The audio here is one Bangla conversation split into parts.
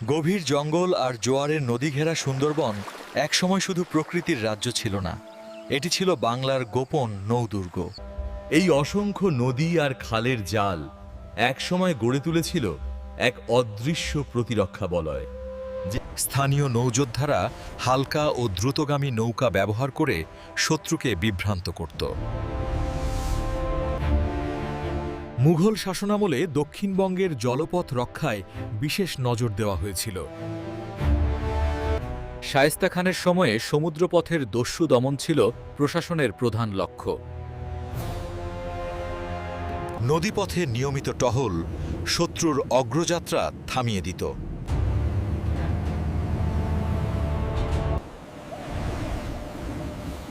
গভীর জঙ্গল আর জোয়ারের নদী ঘেরা সুন্দরবন একসময় শুধু প্রকৃতির রাজ্য ছিল না, এটি ছিল বাংলার গোপন নৌদুর্গ। এই অসংখ্য নদী আর খালের জাল একসময় গড়ে তুলেছিল এক অদৃশ্য প্রতিরক্ষা বলয়। স্থানীয় নৌযোদ্ধারা হালকা ও দ্রুতগামী নৌকা ব্যবহার করে শত্রুকে বিভ্রান্ত করত। মুঘল শাসনামলে দক্ষিণবঙ্গের জলপথ রক্ষায় বিশেষ নজর দেওয়া হয়েছিল। শায়েস্তা খানের সময়ে সমুদ্রপথের দস্যু দমন ছিল প্রশাসনের প্রধান লক্ষ্য। নদীপথে নিয়মিত টহল শত্রুর অগ্রযাত্রা থামিয়ে দিত।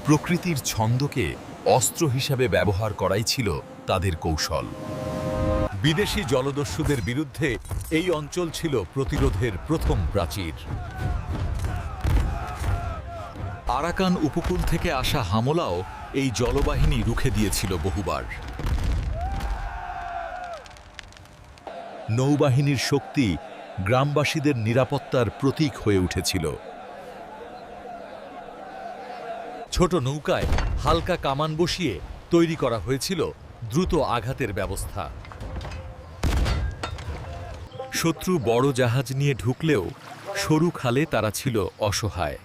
প্রকৃতির ছন্দকে অস্ত্র হিসাবে ব্যবহার করাই ছিল তাদের কৌশল। বিদেশি জলদস্যুদের বিরুদ্ধে এই অঞ্চল ছিল প্রতিরোধের প্রথম প্রাচীর। আরাকান উপকূল থেকে আসা হামলাও এই জলবাহিনী রুখে দিয়েছিল বহুবার। নৌবাহিনীর শক্তি গ্রামবাসীদের নিরাপত্তার প্রতীক হয়ে উঠেছিল। ছোট নৌকায় হালকা কামান বসিয়ে তৈরি করা হয়েছিল দ্রুত আঘাতের ব্যবস্থা। শত্রু বড় জাহাজ নিয়ে ঢুকলেও সরু খালে তারা ছিল অসহায়।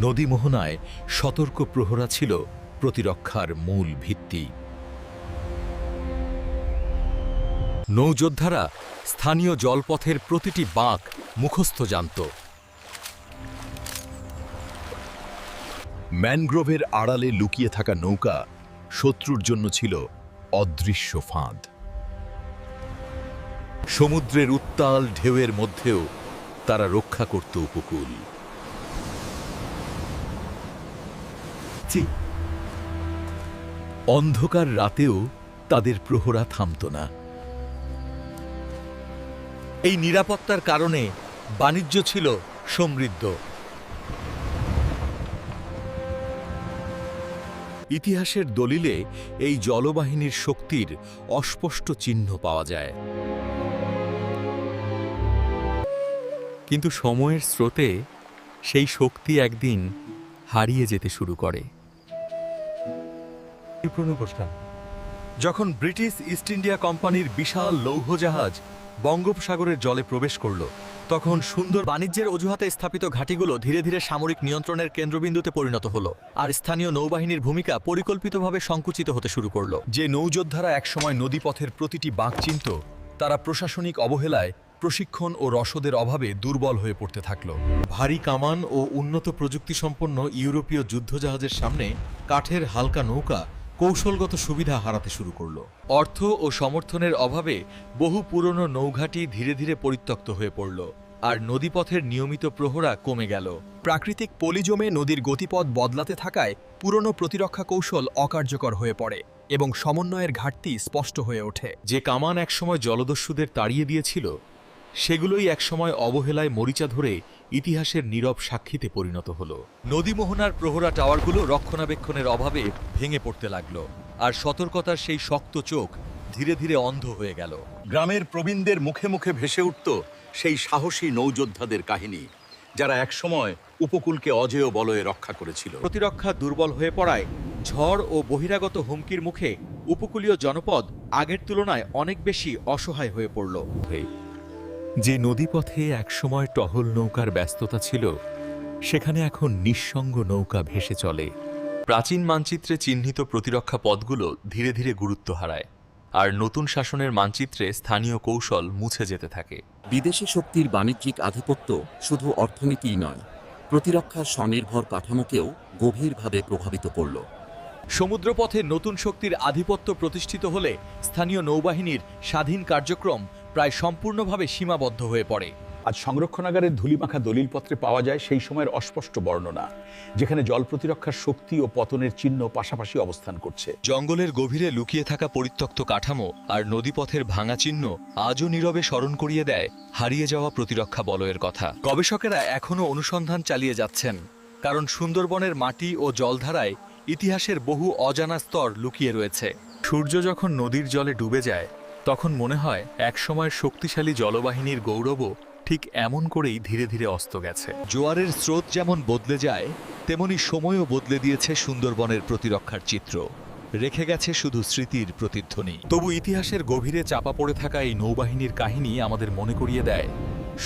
নদী মোহনায় সতর্ক প্রহরা ছিল প্রতিরক্ষার মূল ভিত্তি। নৌযোদ্ধারা স্থানীয় জলপথের প্রতিটি বাঁক মুখস্থ জানত। ম্যানগ্রোভের আড়ালে লুকিয়ে থাকা নৌকা শত্রুর জন্য ছিল অদৃশ্য ফাঁদ। সমুদ্রের উত্তাল ঢেউয়ের মধ্যেও তারা রক্ষা করত উপকূল। অন্ধকার রাতেও তাদের প্রহরা থামত না। এই নিরাপত্তার কারণে বাণিজ্য ছিল সমৃদ্ধ। ইতিহাসের দলিলে এই জলবাহিনীর শক্তির অস্পষ্ট চিহ্ন পাওয়া যায়। কিন্তু সময়ের স্রোতে সেই শক্তি একদিন হারিয়ে যেতে শুরু করে। যখন ব্রিটিশ ইস্ট ইন্ডিয়া কোম্পানির বিশাল লৌহজাহাজ বঙ্গোপসাগরের জলে প্রবেশ করল, তখন সুন্দর বাণিজ্যের অজুহাতে স্থাপিত ঘাঁটিগুলো ধীরে ধীরে সামরিক নিয়ন্ত্রণের কেন্দ্রবিন্দুতে পরিণত হলো, আর স্থানীয় নৌবাহিনীর ভূমিকা পরিকল্পিতভাবে সংকুচিত হতে শুরু করল। যে নৌযোদ্ধারা একসময় নদীপথের প্রতিটি বাঁক চিনত, তারা প্রশাসনিক অবহেলায়, প্রশিক্ষণ ও রসদের অভাবে দুর্বল হয়ে পড়তে থাকল। ভারী কামান ও উন্নত প্রযুক্তিসম্পন্ন ইউরোপীয় যুদ্ধজাহাজের সামনে কাঠের হালকা নৌকা কৌশলগত সুবিধা হারাতে শুরু করল। অর্থ ও সমর্থনের অভাবে বহু পুরনো নৌঘাঁটি ধীরে ধীরে পরিত্যক্ত হয়ে পড়ল, আর নদীপথের নিয়মিত প্রহরা কমে গেল। প্রাকৃতিক পলি জমে নদীর গতিপথ বদলাতে থাকায় পুরনো প্রতিরক্ষা কৌশল অকার্যকর হয়ে পড়ে এবং সমন্বয়ের ঘাটতি স্পষ্ট হয়ে ওঠে। যে কামান একসময় জলদস্যুদের তাড়িয়ে দিয়েছিল, সেগুলোই একসময় অবহেলায় মরিচা ধরে ইতিহাসের নীরব সাক্ষীতে পরিণত হল। নদী মোহনার প্রহরা টাওয়ারগুলো রক্ষণাবেক্ষণের অভাবে ভেঙে পড়তে লাগলো, আর সতর্কতার সেই শক্ত চোখ ধীরে ধীরে অন্ধ হয়ে গেল। গ্রামের প্রবীণদের মুখে মুখে ভেসে উঠত সেই সাহসী নৌযোদ্ধাদের কাহিনী, যারা একসময় উপকূলকে অজেয় বলয়ে রক্ষা করেছিল। প্রতিরক্ষা দুর্বল হয়ে পড়ায় ঝড় ও বহিরাগত হুমকির মুখে উপকূলীয় জনপদ আগের তুলনায় অনেক বেশি অসহায় হয়ে পড়ল। যে নদীপথে একসময় টহল নৌকার ব্যস্ততা ছিল, সেখানে এখন নিঃসঙ্গ নৌকা ভেসে চলে। প্রাচীন মানচিত্রে চিহ্নিত প্রতিরক্ষা পথগুলো ধীরে ধীরে গুরুত্ব হারায়, আর নতুন শাসনের মানচিত্রে স্থানীয় কৌশল মুছে যেতে থাকে। বিদেশি শক্তির বাণিজ্যিক আধিপত্য শুধু অর্থনীতিই নয়, প্রতিরক্ষার স্বনির্ভর কাঠামোকেও গভীরভাবে প্রভাবিত করল। সমুদ্রপথে নতুন শক্তির আধিপত্য প্রতিষ্ঠিত হলে স্থানীয় নৌবাহিনীর স্বাধীন কার্যক্রম প্রায় সম্পূর্ণভাবে সীমাবদ্ধ হয়ে পড়ে। আজ সংরক্ষণাগারের ধূলিমাখা দলিলপত্রে পাওয়া যায় সেই সময়ের অস্পষ্ট বর্ণনা, যেখানে জল প্রতিরক্ষার শক্তি ও পতনের চিহ্ন পাশাপাশি অবস্থান করছে। জঙ্গলের গভীরে লুকিয়ে থাকা পরিত্যক্ত কাঠামো আর নদীপথের ভাঙা চিহ্ন আজও নীরবে স্মরণ করিয়ে দেয় হারিয়ে যাওয়া প্রতিরক্ষা বলয়ের কথা। গবেষকেরা এখনও অনুসন্ধান চালিয়ে যাচ্ছেন, কারণ সুন্দরবনের মাটি ও জলধারায় ইতিহাসের বহু অজানা স্তর লুকিয়ে রয়েছে। সূর্য যখন নদীর জলে ডুবে যায়, তখন মনে হয় একসময়ের শক্তিশালী জলবাহিনীর গৌরবও ঠিক এমন করেই ধীরে ধীরে অস্ত গেছে। জোয়ারের স্রোত যেমন বদলে যায়, তেমনি সময়ও বদলে দিয়েছে সুন্দরবনের প্রতিরক্ষার চিত্র। রেখে গেছে শুধু স্মৃতির প্রতিধ্বনি। তবু ইতিহাসের গভীরে চাপা পড়ে থাকা এই নৌবাহিনীর কাহিনী আমাদের মনে করিয়ে দেয়,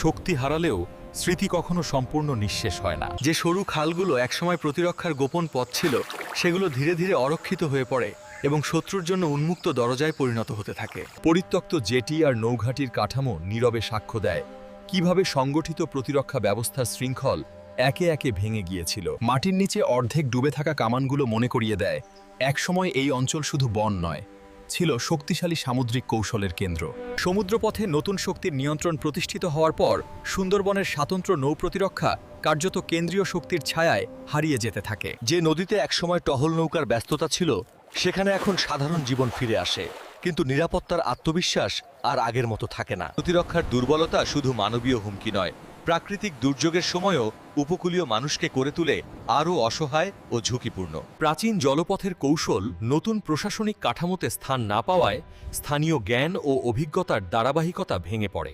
শক্তি হারালেও স্মৃতি কখনো সম্পূর্ণ নিঃশেষ হয় না। যে সরু খালগুলো একসময় প্রতিরক্ষার গোপন পথ ছিল, সেগুলো ধীরে ধীরে অরক্ষিত হয়ে পড়ে এবং শত্রুর জন্য উন্মুক্ত দরজায় পরিণত হতে থাকে। পরিত্যক্ত জেটি আর নৌঘাটির কাঠামো নীরবে সাক্ষ্য দেয় কিভাবে সংগঠিত প্রতিরক্ষা ব্যবস্থার শৃঙ্খল একে একে ভেঙে গিয়েছিল। মাটির নিচে অর্ধেক ডুবে থাকা কামানগুলো মনে করিয়ে দেয়, একসময় এই অঞ্চল শুধু বন নয়, ছিল শক্তিশালী সামুদ্রিক কৌশলের কেন্দ্র। সমুদ্রপথে নতুন শক্তির নিয়ন্ত্রণ প্রতিষ্ঠিত হওয়ার পর সুন্দরবনের স্বাতন্ত্র্য নৌ প্রতিরক্ষা কার্যত কেন্দ্রীয় শক্তির ছায়ায় হারিয়ে যেতে থাকে। যে নদীতে একসময় টহল নৌকার ব্যস্ততা ছিল, সেখানে এখন সাধারণ জীবন ফিরে আসে, কিন্তু নিরাপত্তার আত্মবিশ্বাস আর আগের মতো থাকে না। প্রতিরক্ষার দুর্বলতা শুধু মানবীয় হুমকি নয়, প্রাকৃতিক দুর্যোগের সময়ও উপকূলীয় মানুষকে করে তুলে আরও অসহায় ও ঝুঁকিপূর্ণ। প্রাচীন জলপথের কৌশল নতুন প্রশাসনিক কাঠামোতে স্থান না পাওয়ায় স্থানীয় জ্ঞান ও অভিজ্ঞতার ধারাবাহিকতা ভেঙে পড়ে।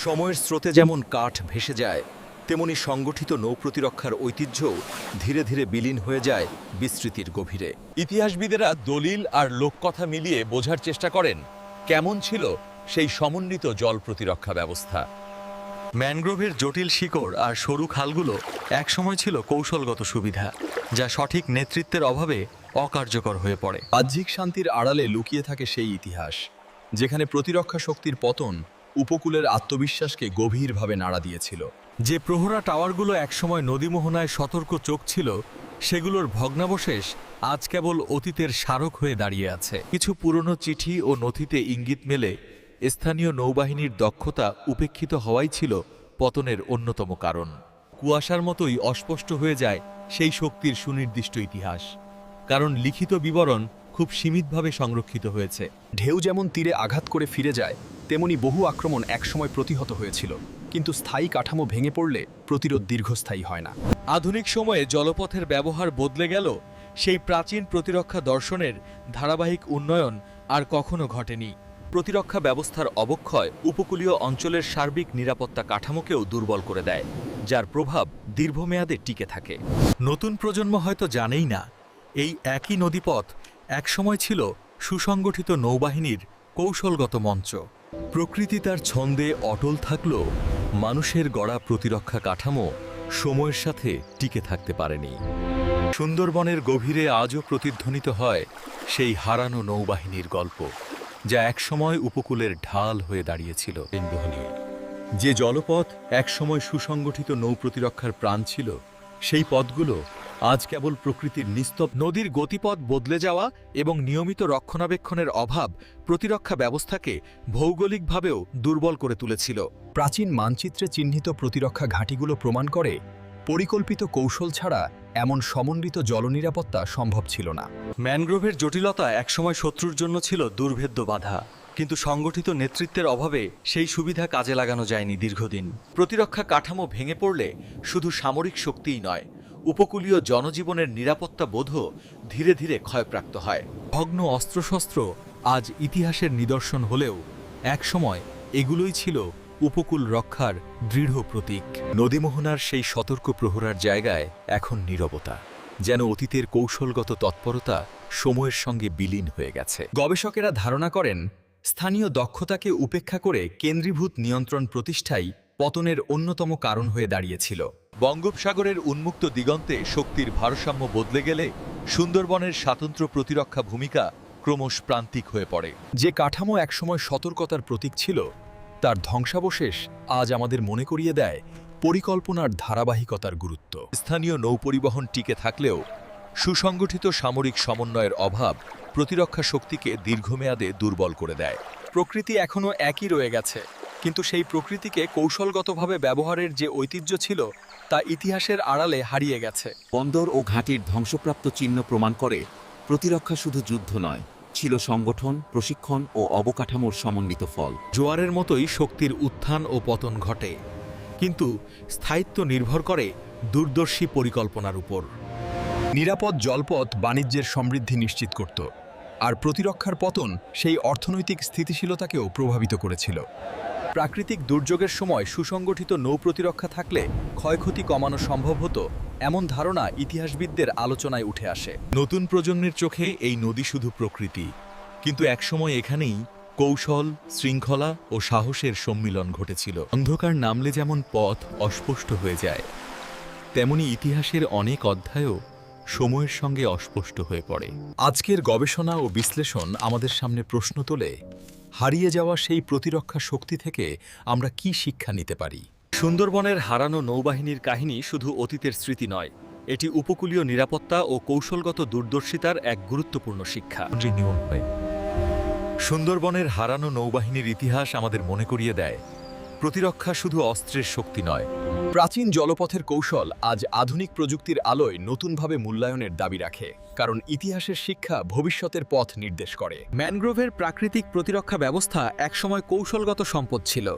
সময়ের স্রোতে যেমন কাঠ ভেসে যায়, তেমনি সংগঠিত নৌ প্রতিরক্ষার ঐতিহ্যও ধীরে ধীরে বিলীন হয়ে যায় বিস্মৃতির গভীরে। ইতিহাসবিদেরা দলিল আর লোককথা মিলিয়ে বোঝার চেষ্টা করেন কেমন ছিল সেই সমন্বিত জল প্রতিরক্ষা ব্যবস্থা। ম্যানগ্রোভের জটিল শিকড় আর সরু খালগুলো একসময় ছিল কৌশলগত সুবিধা, যা সঠিক নেতৃত্বের অভাবে অকার্যকর হয়ে পড়ে। বাহ্যিক শান্তির আড়ালে লুকিয়ে থাকে সেই ইতিহাস, যেখানে প্রতিরক্ষা শক্তির পতন উপকূলের আত্মবিশ্বাসকে গভীরভাবে নাড়া দিয়েছিল। যে প্রহরা টাওয়ারগুলো একসময় নদীমোহনায় সতর্ক চোখ ছিল, সেগুলোর ভগ্নাবশেষ আজ কেবল অতীতের স্মারক হয়ে দাঁড়িয়ে আছে। কিছু পুরনো চিঠি ও নথিতে ইঙ্গিত মেলে স্থানীয় নৌবাহিনীর দক্ষতা উপেক্ষিত হওয়াই ছিল পতনের অন্যতম কারণ। কুয়াশার মতোই অস্পষ্ট হয়ে যায় সেই শক্তির সুনির্দিষ্ট ইতিহাস, কারণ লিখিত বিবরণ খুব সীমিতভাবে সংরক্ষিত হয়েছে। ঢেউ যেমন তীরে আঘাত করে ফিরে যায়, তেমনি বহু আক্রমণ একসময় প্রতিহত হয়েছিল, কিন্তু স্থায়ী কাঠামো ভেঙে পড়লে প্রতিরোধ দীর্ঘস্থায়ী হয় না। আধুনিক সময়ে জলপথের ব্যবহার বদলে গেল, সেই প্রাচীন প্রতিরক্ষা দর্শনের ধারাবাহিক উন্নয়ন আর কখনো ঘটেনি। প্রতিরক্ষা ব্যবস্থার অবক্ষয় উপকূলীয় অঞ্চলের সার্বিক নিরাপত্তা কাঠামোকেও দুর্বল করে দেয়, যার প্রভাব দীর্ঘমেয়াদে টিকে থাকে। নতুন প্রজন্ম হয়তো জানেই না, এই একই নদীপথ একসময় ছিল সুসংগঠিত নৌবাহিনীর কৌশলগত মঞ্চ। প্রকৃতি তার ছন্দে অটল থাকলেও মানুষের গড়া প্রতিরক্ষা কাঠামো সময়ের সাথে টিকে থাকতে পারেনি। সুন্দরবনের গভীরে আজও প্রতিধ্বনিত হয় সেই হারানো নৌবাহিনীর গল্প, যা একসময় উপকূলের ঢাল হয়ে দাঁড়িয়েছিল। যে জলপথ একসময় সুসংগঠিত নৌ প্রতিরক্ষার প্রাণ ছিল, সেই পথগুলো আজ কেবল প্রকৃতির নিস্তব্ধ। নদীর গতিপথ বদলে যাওয়া এবং নিয়মিত রক্ষণাবেক্ষণের অভাব প্রতিরক্ষা ব্যবস্থাকে ভৌগোলিকভাবেও দুর্বল করে তুলেছিল। প্রাচীন মানচিত্রে চিহ্নিত প্রতিরক্ষা ঘাঁটিগুলো প্রমাণ করে পরিকল্পিত কৌশল ছাড়া এমন সমন্বিত জলনিরাপত্তা সম্ভব ছিল না। ম্যানগ্রোভের জটিলতা একসময় শত্রুর জন্য ছিল দুর্ভেদ্য বাধা, কিন্তু সংগঠিত নেতৃত্বের অভাবে সেই সুবিধা কাজে লাগানো যায়নি দীর্ঘদিন। প্রতিরক্ষা কাঠামো ভেঙে পড়লে শুধু সামরিক শক্তিই নয়, উপকূলীয় জনজীবনের নিরাপত্তা বোধও ধীরে ধীরে ক্ষয়প্রাপ্ত হয়। ভগ্ন অস্ত্রশস্ত্র আজ ইতিহাসের নিদর্শন হলেও একসময় এগুলোই ছিল উপকূল রক্ষার দৃঢ় প্রতীক। নদীমোহনার সেই সতর্ক প্রহরার জায়গায় এখন নীরবতা, যেন অতীতের কৌশলগত তৎপরতা সময়ের সঙ্গে বিলীন হয়ে গেছে। গবেষকেরা ধারণা করেন, স্থানীয় দক্ষতাকে উপেক্ষা করে কেন্দ্রীভূত নিয়ন্ত্রণ প্রতিষ্ঠাই পতনের অন্যতম কারণ হয়ে দাঁড়িয়েছিল। বঙ্গোপসাগরের উন্মুক্ত দিগন্তে শক্তির ভারসাম্য বদলে গেলে সুন্দরবনের স্বাতন্ত্র্য প্রতিরক্ষা ভূমিকা ক্রমশ প্রান্তিক হয়ে পড়ে। যে কাঠামো একসময় সতর্কতার প্রতীক ছিল, তার ধ্বংসাবশেষ আজ আমাদের মনে করিয়ে দেয় পরিকল্পনার ধারাবাহিকতার গুরুত্ব। স্থানীয় নৌপরিবহন টিকে থাকলেও সুসংগঠিত সামরিক সমন্বয়ের অভাব প্রতিরক্ষা শক্তিকে দীর্ঘমেয়াদে দুর্বল করে দেয়। প্রকৃতি এখনও একই রয়ে গেছে, কিন্তু সেই প্রকৃতিকে কৌশলগতভাবে ব্যবহারের যে ঐতিহ্য ছিল, তা ইতিহাসের আড়ালে হারিয়ে গেছে। বন্দর ও ঘাঁটির ধ্বংসপ্রাপ্ত চিহ্ন প্রমাণ করে প্রতিরক্ষা শুধু যুদ্ধ নয়, ছিল সংগঠন, প্রশিক্ষণ ও অবকাঠামোর সমন্বিত ফল। জোয়ারের মতোই শক্তির উত্থান ও পতন ঘটে, কিন্তু স্থায়িত্ব নির্ভর করে দূরদর্শী পরিকল্পনার উপর। নিরাপদ জলপথ বাণিজ্যের সমৃদ্ধি নিশ্চিত করত, আর প্রতিরক্ষার পতন সেই অর্থনৈতিক স্থিতিশীলতাকেও প্রভাবিত করেছিল। প্রাকৃতিক দুর্যোগের সময় সুসংগঠিত নৌ প্রতিরক্ষা থাকলে ক্ষয়ক্ষতি কমানো সম্ভব হতো, এমন ধারণা ইতিহাসবিদদের আলোচনায় উঠে আসে। নতুন প্রজন্মের চোখে এই নদী শুধু প্রকৃতি, কিন্তু একসময় এখানেই কৌশল, শৃঙ্খলা ও সাহসের সম্মিলন ঘটেছিল। অন্ধকার নামলে যেমন পথ অস্পষ্ট হয়ে যায়, তেমনি ইতিহাসের অনেক অধ্যায়ও সময়ের সঙ্গে অস্পষ্ট হয়ে পড়ে। আজকের গবেষণা ও বিশ্লেষণ আমাদের সামনে প্রশ্ন তোলে, হারিয়ে যাওয়া সেই প্রতিরক্ষা শক্তি থেকে আমরা কি শিক্ষা নিতে পারি? সুন্দরবনের হারানো নৌবাহিনীর কাহিনী শুধু অতীতের স্মৃতি নয়, এটি উপকূলীয় নিরাপত্তা ও কৌশলগত দূরদর্শিতার এক গুরুত্বপূর্ণ শিক্ষা। সুন্দরবনের হারানো নৌবাহিনীর ইতিহাস আমাদের মনে করিয়ে দেয়, প্রতিরক্ষা শুধু অস্ত্রের শক্তি নয়। প্রাচীন জলপথের কৌশল আজ আধুনিক প্রযুক্তির আলোয় নতুনভাবে মূল্যায়নের দাবি রাখে, কারণ ইতিহাসের শিক্ষা ভবিষ্যতের পথ নির্দেশ করে। ম্যানগ্রোভের প্রাকৃতিক প্রতিরক্ষা ব্যবস্থা একসময় কৌশলগত সম্পদ ছিল,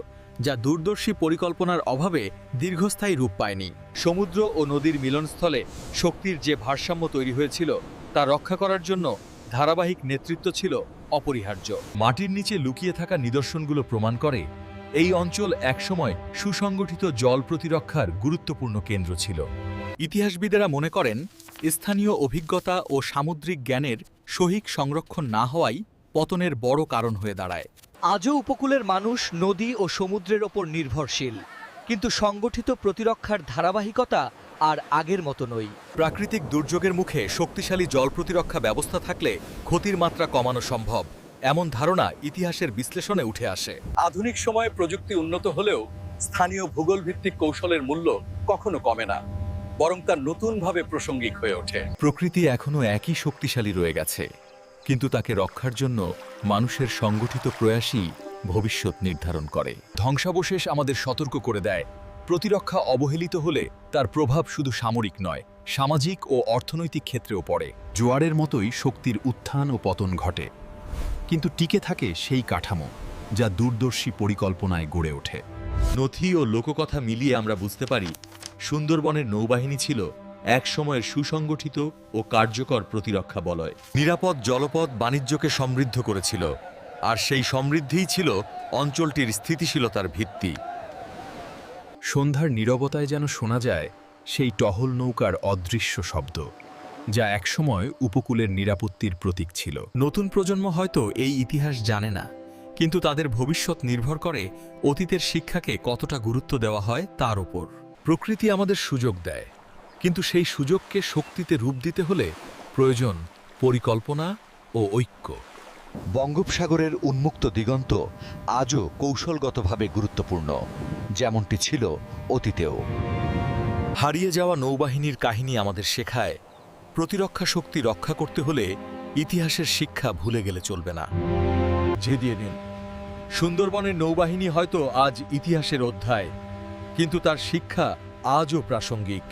যা দূরদর্শী পরিকল্পনার অভাবে দীর্ঘস্থায়ী রূপ পায়নি। সমুদ্র ও নদীর মিলনস্থলে শক্তির যে ভারসাম্য তৈরি হয়েছিল তা রক্ষা করার জন্য ধারাবাহিক নেতৃত্ব ছিল অপরিহার্য। মাটির নিচে লুকিয়ে থাকা নিদর্শনগুলো প্রমাণ করে এই অঞ্চল একসময় সুসংগঠিত জল প্রতিরক্ষার গুরুত্বপূর্ণ কেন্দ্র ছিল। ইতিহাসবিদেরা মনে করেন, স্থানীয় অভিজ্ঞতা ও সামুদ্রিক জ্ঞানের সঠিক সংরক্ষণ না হওয়াই পতনের বড় কারণ হয়ে দাঁড়ায়। আজও উপকূলের মানুষ নদী ও সমুদ্রের ওপর নির্ভরশীল, কিন্তু সংগঠিত প্রতিরক্ষার ধারাবাহিকতা আর আগের মতো নই। প্রাকৃতিক দুর্যোগের মুখে শক্তিশালী জল প্রতিরক্ষা ব্যবস্থা থাকলে ক্ষতির মাত্রা কমানো সম্ভব, এমন ধারণা ইতিহাসের বিশ্লেষণে উঠে আসে। আধুনিক সময়ে প্রযুক্তি উন্নত হলেও স্থানীয় ভূগোল ভিত্তিক কৌশলের মূল্য কখনো কমে না, বরং তা নতুনভাবে প্রাসঙ্গিক হয়ে ওঠে। প্রকৃতি এখনও একই শক্তিশালী রয়ে গেছে, কিন্তু তাকে রক্ষার জন্য মানুষের সংগঠিত প্রয়াসই ভবিষ্যৎ নির্ধারণ করে। ধ্বংসাবশেষ আমাদের সতর্ক করে দেয়, প্রতিরক্ষা অবহেলিত হলে তার প্রভাব শুধু সামরিক নয়, সামাজিক ও অর্থনৈতিক ক্ষেত্রেও পড়ে। জোয়ারের মতোই শক্তির উত্থান ও পতন ঘটে, কিন্তু টিকে থাকে সেই কাঠামো যা দূরদর্শী পরিকল্পনায় গড়ে ওঠে। নথি ও লোককথা মিলিয়ে আমরা বুঝতে পারি, সুন্দরবনের নৌবাহিনী ছিল এক সময়ের সুসংগঠিত ও কার্যকর প্রতিরক্ষা বলয়। নিরাপদ জলপথ বাণিজ্যকে সমৃদ্ধ করেছিল, আর সেই সমৃদ্ধিই ছিল অঞ্চলটির স্থিতিশীলতার ভিত্তি। সন্ধ্যার নীরবতায় যেন শোনা যায় সেই টহল নৌকার অদৃশ্য শব্দ, যা একসময় উপকূলের নিরাপত্তির প্রতীক ছিল। নতুন প্রজন্ম হয়তো এই ইতিহাস জানে না, কিন্তু তাদের ভবিষ্যৎ নির্ভর করে অতীতের শিক্ষাকে কতটা গুরুত্ব দেওয়া হয় তার ওপর। প্রকৃতি আমাদের সুযোগ দেয়, কিন্তু সেই সুযোগকে শক্তিতে রূপ দিতে হলে প্রয়োজন পরিকল্পনা ও ঐক্য। বঙ্গোপসাগরের উন্মুক্ত দিগন্ত আজও কৌশলগতভাবে গুরুত্বপূর্ণ, যেমনটি ছিল অতীতেও। হারিয়ে যাওয়া নৌবাহিনীর কাহিনী আমাদের শেখায়, প্রতিরক্ষা শক্তি রক্ষা করতে হলে ইতিহাসের শিক্ষা ভুলে গেলে চলবে না। ঝেদিয়ে নিন, সুন্দরবনের নৌবাহিনী হয়তো আজ ইতিহাসের অধ্যায়, কিন্তু তার শিক্ষা আজও প্রাসঙ্গিক।